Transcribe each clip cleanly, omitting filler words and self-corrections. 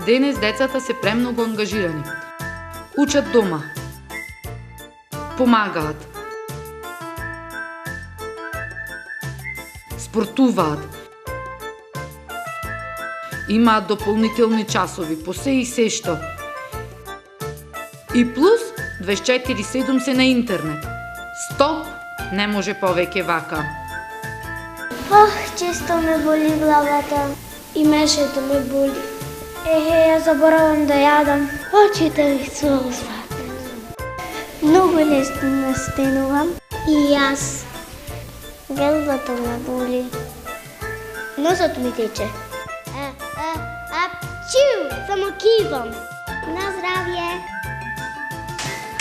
Денес децата се премногу ангажирани. Учат дома. Помагаат. Спортуваат. Имаат дополнителни часови по се и се што. И плюс 24/7 се на интернет. Стоп, не може повеќе вака. Ох, често ме боли главата и мешето ме боли. Ја заборавам да јадам. Очите ми сулзват. Многу лесно настенувам. И јас. Гелдата ме боли. Носот ми тече. Апчу! Само кивам. На здравје!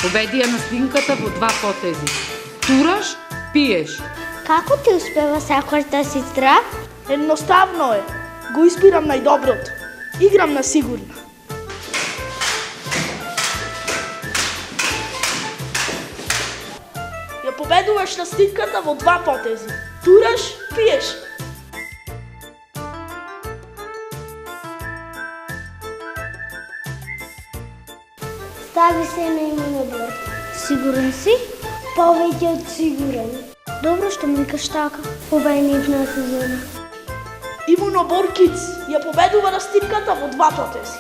Победија на свинката во 2 потези. Тураш, пиеш. Како ти успева секојаш да си здрав? Едноставно е. Го избирам најдоброто. Играм на сигурно. Ја победуваш на стинката во 2 потези. Тураш, пиеш. Стави се на имунобор. Сигурен си? Повеќе од сигурен. Добро што ми викаш така. Ова е нивна сезона. Имунобор Kids ја победува на стинката во 2 потези.